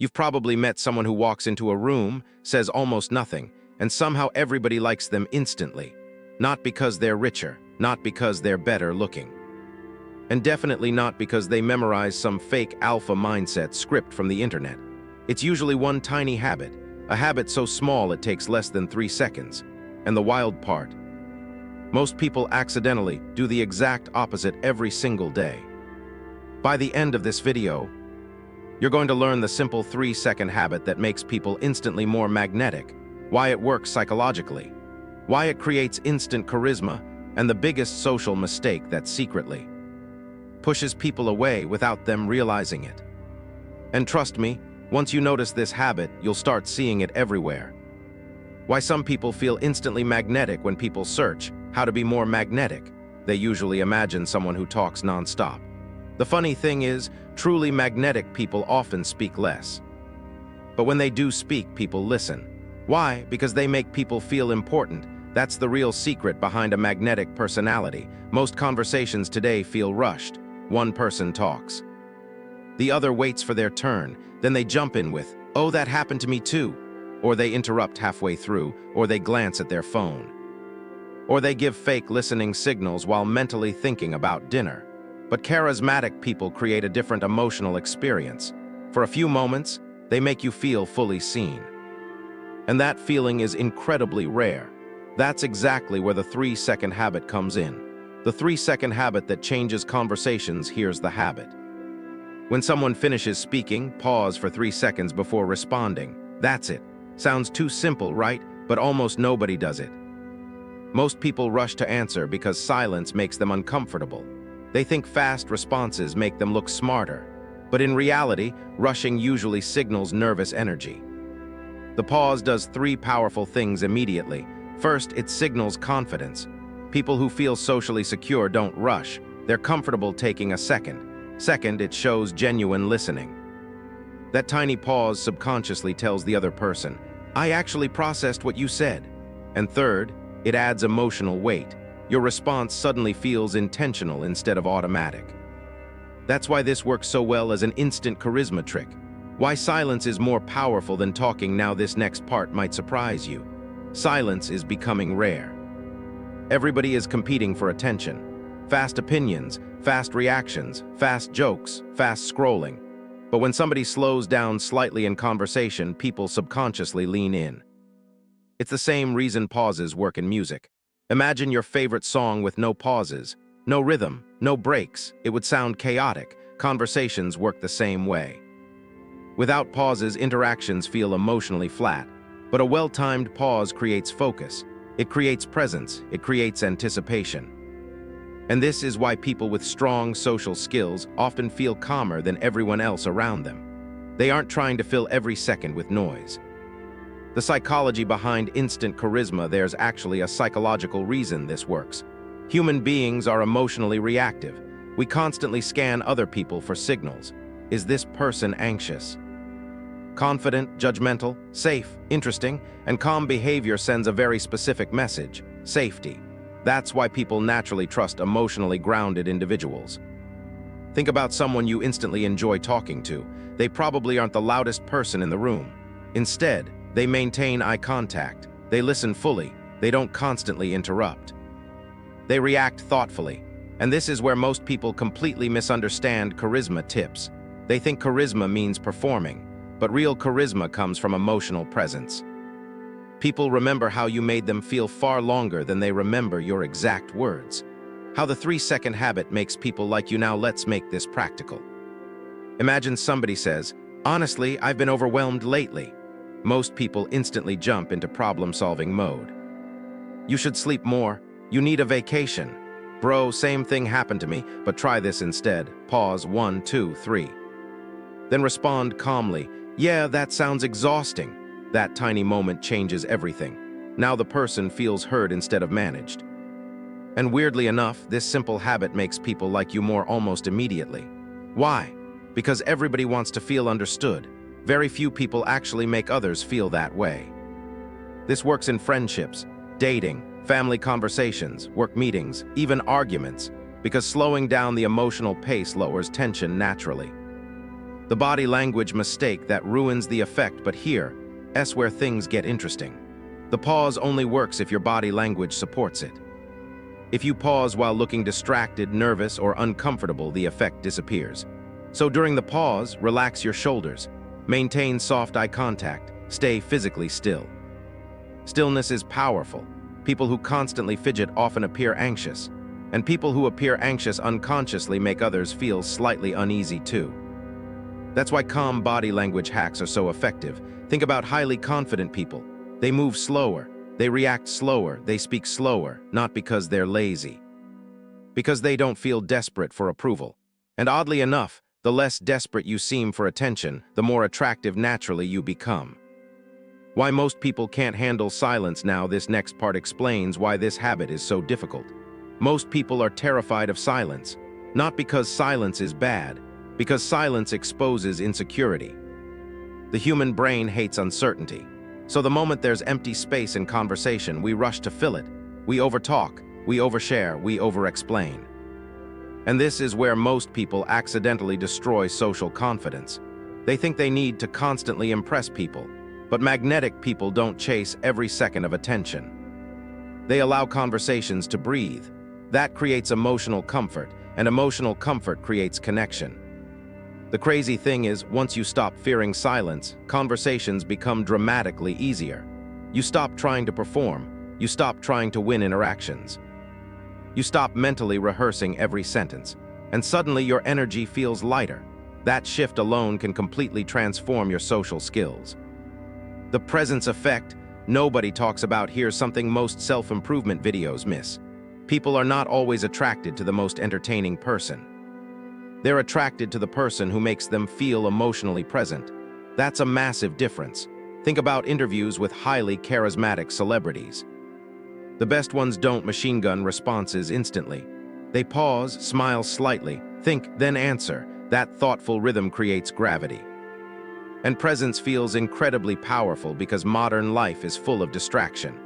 You've probably met someone who walks into a room, says almost nothing, and somehow everybody likes them instantly. Not because they're richer, not because they're better looking. And definitely not because they memorize some fake alpha mindset script from the internet. It's usually one tiny habit, a habit so small it takes less than 3 seconds. And the wild part, most people accidentally do the exact opposite every single day. By the end of this video, you're going to learn the simple 3-second habit that makes people instantly more magnetic, why it works psychologically, why it creates instant charisma, and the biggest social mistake that secretly pushes people away without them realizing it. And trust me, once you notice this habit, you'll start seeing it everywhere. Why some people feel instantly magnetic when people search how to be more magnetic. They usually imagine someone who talks nonstop. The funny thing is, truly magnetic people often speak less. But when they do speak, people listen. Why? Because they make people feel important. That's the real secret behind a magnetic personality. Most conversations today feel rushed. One person talks. The other waits for their turn. Then they jump in with, "Oh, that happened to me too." Or they interrupt halfway through, or they glance at their phone. Or they give fake listening signals while mentally thinking about dinner. But charismatic people create a different emotional experience. For a few moments, they make you feel fully seen. And that feeling is incredibly rare. That's exactly where the 3-second habit comes in. The 3-second habit that changes conversations. Here's the habit. When someone finishes speaking, pause for 3 seconds before responding. That's it. Sounds too simple, right? But almost nobody does it. Most people rush to answer because silence makes them uncomfortable. They think fast responses make them look smarter. But in reality, rushing usually signals nervous energy. The pause does 3 powerful things immediately. First, it signals confidence. People who feel socially secure don't rush. They're comfortable taking a second. Second, it shows genuine listening. That tiny pause subconsciously tells the other person, "I actually processed what you said." And third, it adds emotional weight. Your response suddenly feels intentional instead of automatic. That's why this works so well as an instant charisma trick. Why silence is more powerful than talking. Now this next part might surprise you. Silence is becoming rare. Everybody is competing for attention. Fast opinions, fast reactions, fast jokes, fast scrolling. But when somebody slows down slightly in conversation, people subconsciously lean in. It's the same reason pauses work in music. Imagine your favorite song with no pauses, no rhythm, no breaks. It would sound chaotic. Conversations work the same way. Without pauses, interactions feel emotionally flat. But a well-timed pause creates focus. It creates presence. It creates anticipation. And this is why people with strong social skills often feel calmer than everyone else around them. They aren't trying to fill every second with noise. The psychology behind instant charisma, there's actually a psychological reason this works. Human beings are emotionally reactive. We constantly scan other people for signals. Is this person anxious? Confident, judgmental, safe, interesting, and calm behavior sends a very specific message: safety. That's why people naturally trust emotionally grounded individuals. Think about someone you instantly enjoy talking to. They probably aren't the loudest person in the room. Instead, they maintain eye contact. They listen fully. They don't constantly interrupt. They react thoughtfully. And this is where most people completely misunderstand charisma tips. They think charisma means performing, but real charisma comes from emotional presence. People remember how you made them feel far longer than they remember your exact words. How the 3-second habit makes people like you. Now let's make this practical. Imagine somebody says, "Honestly, I've been overwhelmed lately." Most people instantly jump into problem-solving mode. "You should sleep more. You need a vacation." "Bro, same thing happened to me, but try this instead." Pause, 1, 2, 3. Then respond calmly, "Yeah, that sounds exhausting." That tiny moment changes everything. Now the person feels heard instead of managed. And weirdly enough, this simple habit makes people like you more almost immediately. Why? Because everybody wants to feel understood. Very few people actually make others feel that way. This works in friendships, dating, family conversations, work meetings, even arguments, because slowing down the emotional pace lowers tension naturally. The body language mistake that ruins the effect, but here's where things get interesting. The pause only works if your body language supports it. If you pause while looking distracted, nervous, or uncomfortable, the effect disappears. So during the pause, relax your shoulders, maintain soft eye contact, stay physically still. Stillness is powerful. People who constantly fidget often appear anxious, and people who appear anxious unconsciously make others feel slightly uneasy too. That's why calm body language hacks are so effective. Think about highly confident people. They move slower, they react slower, they speak slower, not because they're lazy, because they don't feel desperate for approval. And oddly enough, the less desperate you seem for attention, the more attractive naturally you become. Why most people can't handle silence now. This next part explains why this habit is so difficult. Most people are terrified of silence, not because silence is bad, because silence exposes insecurity. The human brain hates uncertainty. So the moment there's empty space in conversation, we rush to fill it. We overtalk, we overshare, we overexplain. And this is where most people accidentally destroy social confidence. They think they need to constantly impress people, but magnetic people don't chase every second of attention. They allow conversations to breathe. That creates emotional comfort, and emotional comfort creates connection. The crazy thing is, once you stop fearing silence, conversations become dramatically easier. You stop trying to perform. You stop trying to win interactions. You stop mentally rehearsing every sentence, and suddenly your energy feels lighter. That shift alone can completely transform your social skills. The presence effect nobody talks about. Here's something most self-improvement videos miss. People are not always attracted to the most entertaining person. They're attracted to the person who makes them feel emotionally present. That's a massive difference. Think about interviews with highly charismatic celebrities. The best ones don't machine gun responses instantly. They pause, smile slightly, think, then answer. That thoughtful rhythm creates gravity. And presence feels incredibly powerful because modern life is full of distraction.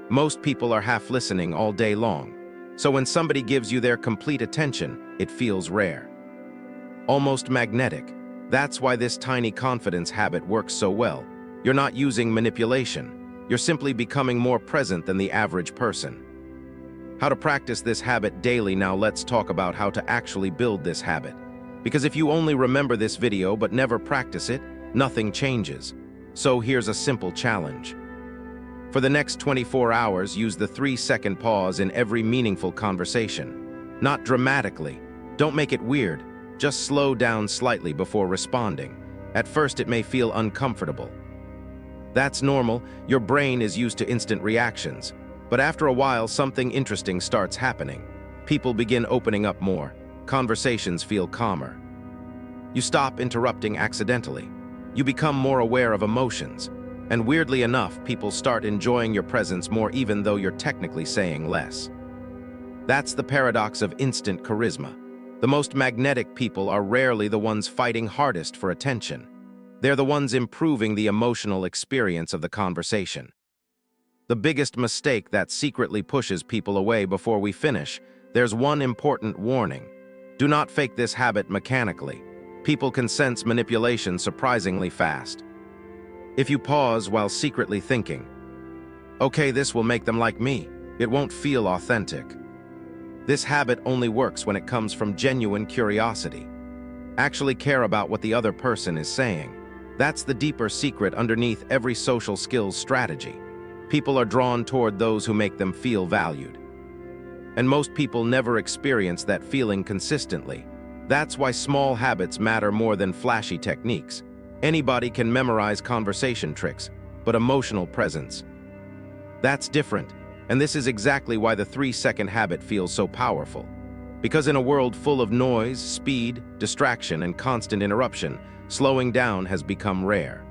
Most people are half listening all day long. So when somebody gives you their complete attention, it feels rare. Almost magnetic. That's why this tiny confidence habit works so well. You're not using manipulation. You're simply becoming more present than the average person. How to practice this habit daily. Now let's talk about how to actually build this habit. Because if you only remember this video but never practice it, nothing changes. So here's a simple challenge. For the next 24 hours, use the 3-second pause in every meaningful conversation. Not dramatically. Don't make it weird. Just slow down slightly before responding. At first, it may feel uncomfortable. That's normal. Your brain is used to instant reactions. But after a while, something interesting starts happening. People begin opening up more. Conversations feel calmer. You stop interrupting accidentally. You become more aware of emotions. And weirdly enough, people start enjoying your presence more even though you're technically saying less. That's the paradox of instant charisma. The most magnetic people are rarely the ones fighting hardest for attention. They're the ones improving the emotional experience of the conversation. The biggest mistake that secretly pushes people away. Before we finish, there's one important warning. Do not fake this habit mechanically. People can sense manipulation surprisingly fast. If you pause while secretly thinking, okay, this will make them like me, it won't feel authentic. This habit only works when it comes from genuine curiosity. Actually care about what the other person is saying. That's the deeper secret underneath every social skills strategy. People are drawn toward those who make them feel valued. And most people never experience that feeling consistently. That's why small habits matter more than flashy techniques. Anybody can memorize conversation tricks, but emotional presence, that's different. And this is exactly why the 3-second habit feels so powerful. Because in a world full of noise, speed, distraction, and constant interruption, slowing down has become rare.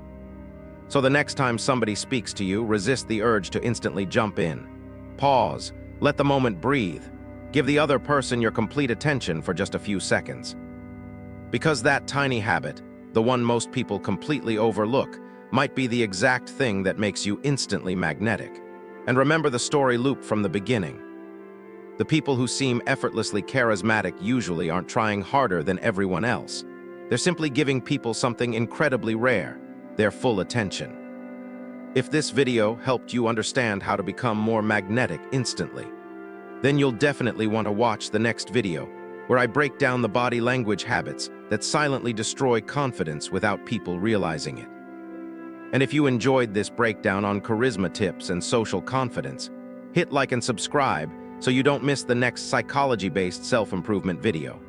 So the next time somebody speaks to you, resist the urge to instantly jump in. Pause, let the moment breathe. Give the other person your complete attention for just a few seconds. Because that tiny habit, the one most people completely overlook, might be the exact thing that makes you instantly magnetic. And remember the story loop from the beginning. The people who seem effortlessly charismatic usually aren't trying harder than everyone else. They're simply giving people something incredibly rare, their full attention. If this video helped you understand how to become more magnetic instantly, then you'll definitely want to watch the next video, where I break down the body language habits that silently destroy confidence without people realizing it. And if you enjoyed this breakdown on charisma tips and social confidence, hit like and subscribe so you don't miss the next psychology-based self-improvement video.